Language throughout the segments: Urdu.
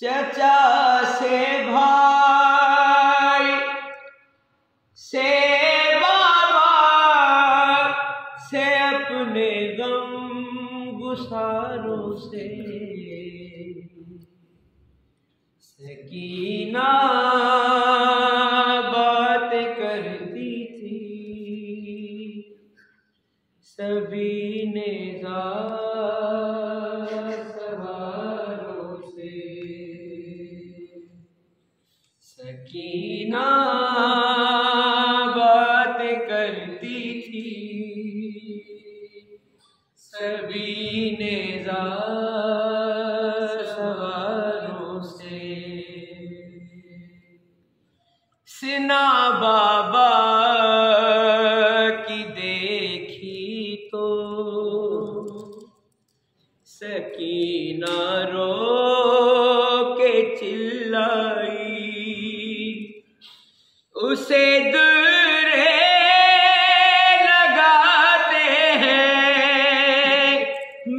چچا سے بھائی سے بابا سے اپنے غم گساروں سے سکینہ بات کرتی تھی سبھی نیزار سواروں سے سکینہ بات کرتی تھی سبھی نیزار سواروں سے سنا بابا کی دیکھی تو سکینہ رو کے چلائی اسے درے لگاتے ہیں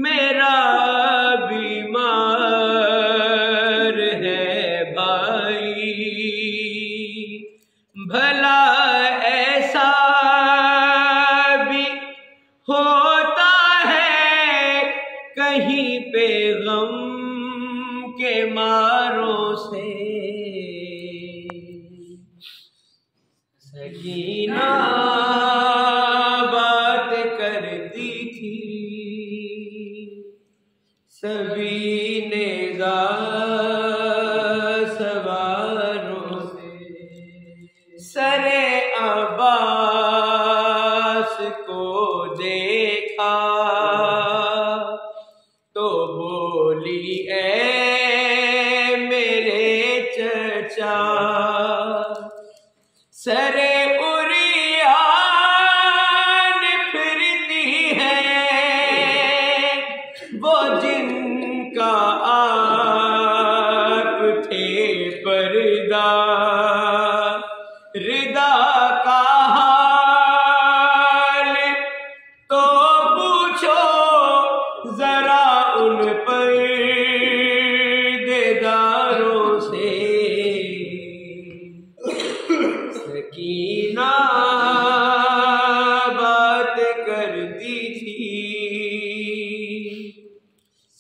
میرا بیمار ہے بھائی بھلا ایسا بھی ہوتا ہے کہیں پہ غم کے ماروں سے سکینہ بات کرتی تھی سبھی نیزار سواروں سے سر عباس کو دیکھا تو بولی اے میرے چچا سر عریان پھرتی ہے وہ جن کا آپ تھے پردہ ردا کا حال تو پوچھو ذرا ان پردیداروں سے سکینہ بات کرتی تھی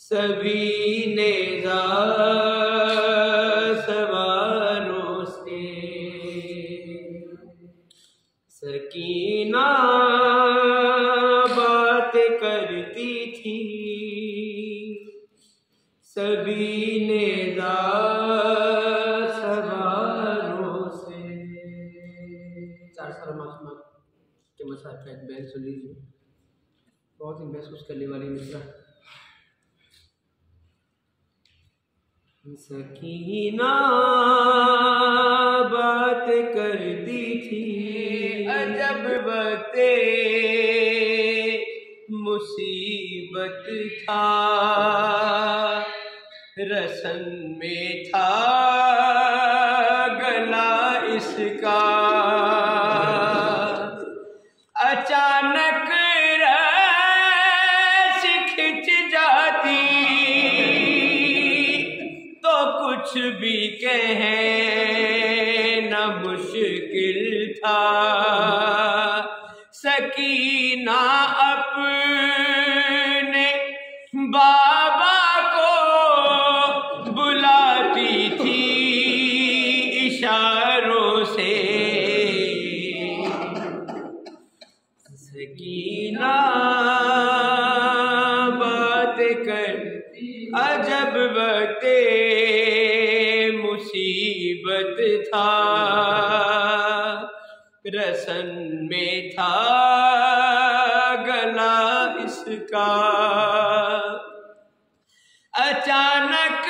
سبھی نیزار سواروں سے سکینہ بات کرتی تھی سبھی نیزار سواروں سے 4 سال معصومہ کے مسائل کا ایک بیان سن لیجیے بہت ہی محسوس کرنے والی مصرع سکینہ بات کرتی تھی عجب وقت مصیبت تھا رسن میں تھا گلا اس کا اچانک رس کھچ جاتی تو کچھ بھی کہنا مشکل تھا سکینہ اپنے بابا کو بلاتی تھی اشاروں سے سکینہ بات کرتی عجب وقت مصیبت تھا رسن میں تھا گلا اس کا اچانک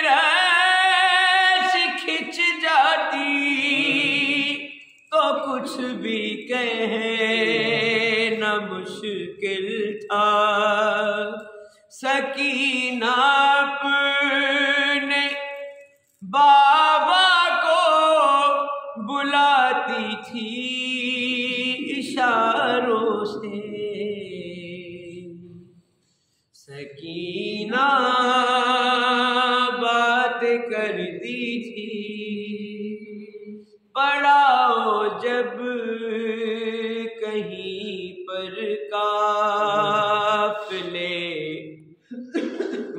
رس کھچ جاتی تو کچھ بھی کہنا مشکل تھا سکینہ اپنے بابا کو بلاتی تھی اشاروں سے سکینہ بات کر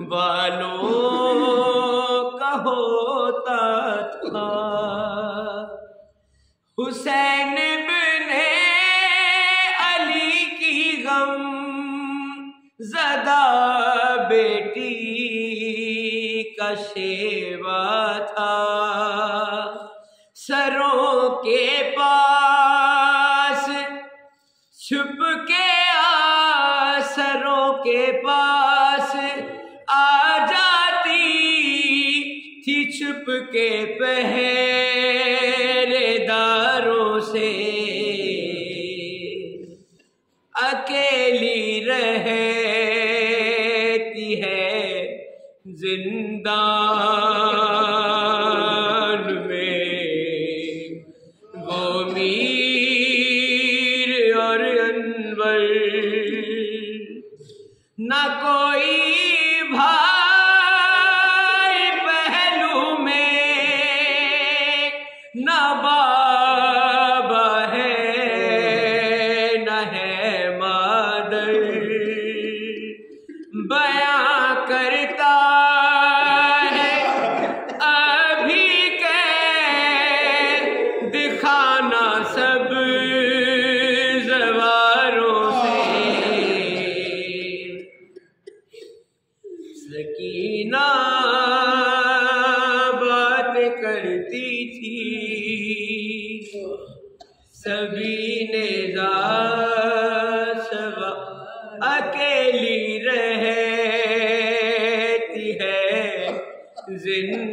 والوں کا ہوتا تھا۔ حسین بن علی کی غم زدہ بیٹی کا شیوا تھا، سروں کے پاس چھپ کے سروں کے پاس آ جاتی تھی، چھپ کے پہرے داروں سے اکیلی رہتی ہے زندان میں، وہ میر اور انور نہ کوئی بھائی پہلو میں، نہ بابا ہے نہ ہے مادر، بیاں کرتا ہے ابھی کہ دکھانا سب زواروں سے۔ سکینہ بات کرتی تھی، سبھی نے اکیلی رہتی ہے زندان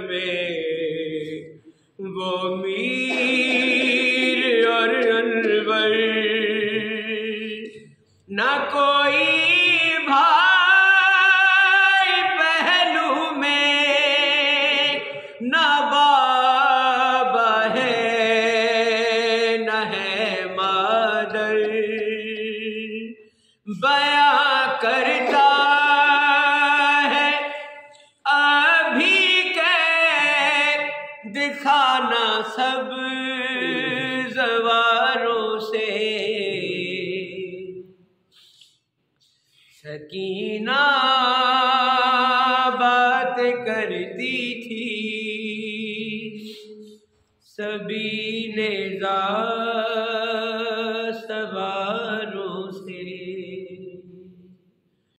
میں، وہ میر اور انور نہ کوئی بھائی پہلو میں، نہ بابا ہے نہ ہے مادر، بیاں کرتا ہے ابھی کہ دکھانا سب زواروں سے۔ سکینہ بات کرتی تھی، سبھی نے سواروں سے۔